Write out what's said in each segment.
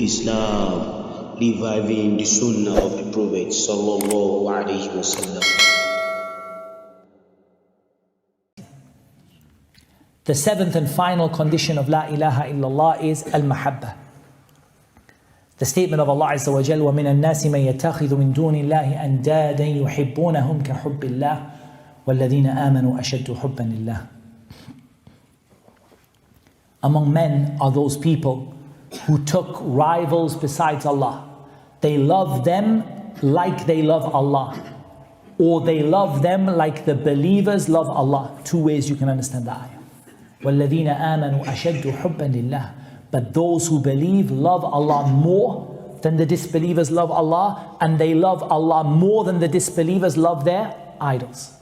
Nuurul-islam, reviving the sunnah of the Prophet sallallahu alaihi wasallam. The seventh and final condition of La ilaha illallah is al-mahabbah. The statement of Allah Azza wa Jal, وَمِنَ النَّاسِ مَنْ يَتَّخِذُ مِنْ دُونِ اللَّهِ أَنْدَادًا يُحِبُّونَهُمْ كَحُبِّ اللَّهِ وَالَّذِينَ آمَنُوا أَشَدُّ حُبًّا لِلَّهِ. Among men are those people who took rivals besides Allah. They love them like they love Allah, or they love them like the believers love Allah. Two ways you can understand the ayah. وَالَّذِينَ آمَنُوا أَشَدُّ حُبًّا لِلَّهِ. But those who believe love Allah more than the disbelievers love Allah, and they love Allah more than the disbelievers love their idols.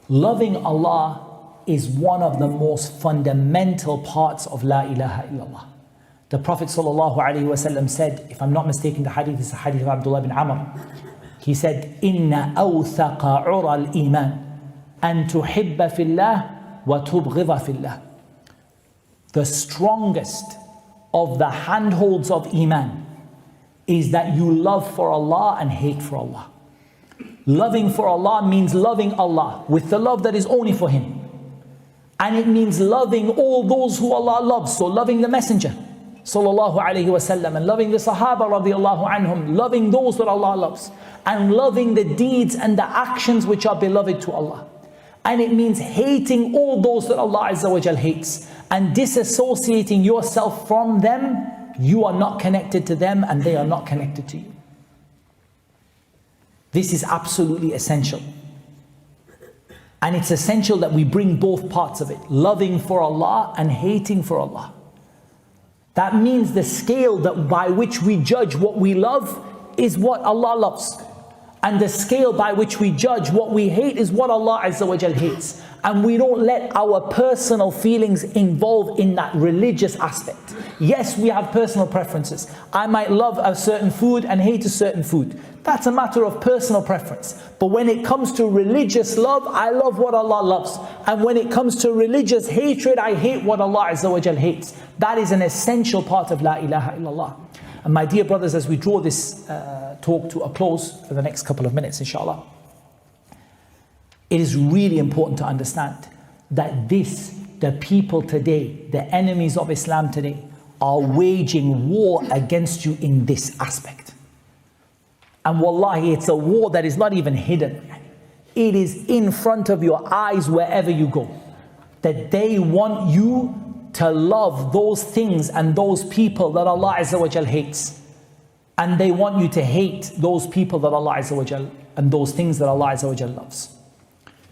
Loving Allah is one of the most fundamental parts of La ilaha illallah. The Prophet ﷺ said, if I'm not mistaken, the hadith is the hadith of Abdullah bin Amr. He said, إِنَّ أَوْثَقَ عُرَى الْإِيمَانِ أَن تُحِبَّ فِي اللَّهِ وَتُبْغِضَ فِي اللَّهِ. The strongest of the handholds of Iman is that you love for Allah and hate for Allah. Loving for Allah means loving Allah with the love that is only for Him. And it means loving all those who Allah loves. So loving the Messenger sallallahu alayhi wasallam, and loving the Sahaba radiallahu anhum, loving those that Allah loves, and loving the deeds and the actions which are beloved to Allah. And it means hating all those that Allah Azza wa Jal hates, and disassociating yourself from them. You are not connected to them and they are not connected to you. This is absolutely essential. And it's essential that we bring both parts of it, loving for Allah and hating for Allah. That means the scale that by which we judge what we love is what Allah loves. And the scale by which we judge what we hate is what Allah Azza wa Jal hates. And we don't let our personal feelings involve in that religious aspect. Yes, we have personal preferences. I might love a certain food and hate a certain food. That's a matter of personal preference. But when it comes to religious love, I love what Allah loves. And when it comes to religious hatred, I hate what Allah Azza wa Jal hates. That is an essential part of La ilaha illallah. And my dear brothers, as we draw this talk to a close for the next couple of minutes, inshallah, it is really important to understand that the people today, the enemies of Islam today, are waging war against you in this aspect. And wallahi, it's a war that is not even hidden. It is in front of your eyes wherever you go. That they want you to love those things and those people that Allah Azza wa Jal hates. And they want you to hate those people that Allah Azza wa Jal, and those things that Allah Azza wa Jal loves.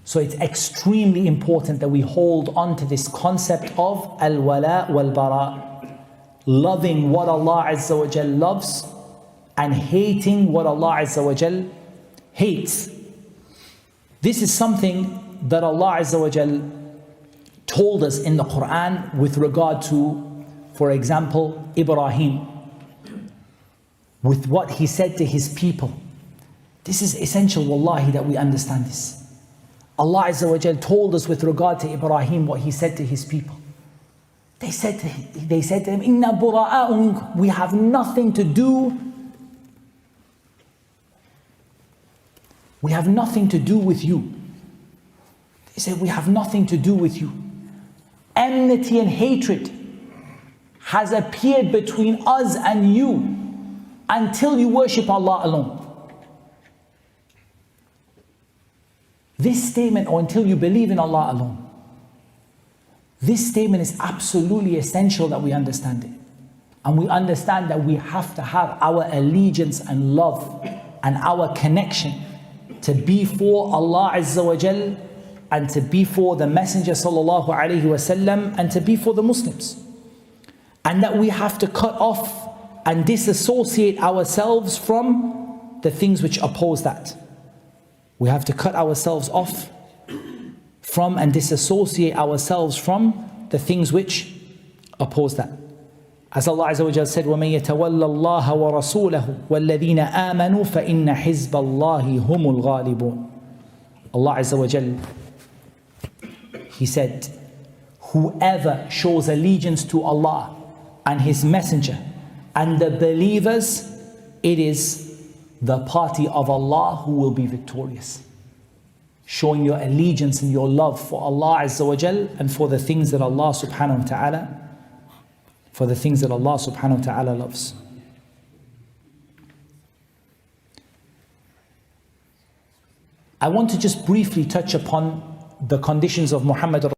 So it's extremely important that we hold on to this concept of al-wala wal-bara. Loving what Allah Azza wa Jal loves and hating what Allah Azza wa Jal hates. This is something that Allah Azza wa Jal told us in the Quran with regard to, for example, Ibrahim, with what he said to his people. This is essential, wallahi, that we understand this. Allah Azza wa Jal told us with regard to Ibrahim what he said to his people. They said to him, Inna bura'a'u minkum. We have nothing to do. We have nothing to do with you. They said, we have nothing to do with you. Enmity and hatred has appeared between us and you until you worship Allah alone. This statement, or until you believe in Allah alone. This statement is absolutely essential that we understand it. And we understand that we have to have our allegiance and love and our connection to be for Allah Azza wa Jal, and to be for the Messenger sallallahu alaihi wasallam, and to be for the Muslims. And that we have to cut off and disassociate ourselves from the things which oppose that. We have to cut ourselves off from and disassociate ourselves from the things which oppose that. As Allah Azza wa Jalla said, وَمَن يَتَوَلَّ اللَّهَ وَرَسُولَهُ وَالَّذِينَ آمَنُوا فَإِنَّ حِزْبَ اللَّهِ هُمُ الْغَالِبُونَ. Allah Azza wa Jalla, He said, whoever shows allegiance to Allah and His Messenger And the believers, it is the party of Allah who will be victorious. Showing your allegiance and your love for Allah Azza wa Jal and for the things that Allah subhanahu wa ta'ala loves. I want to just briefly touch upon the conditions of Muhammad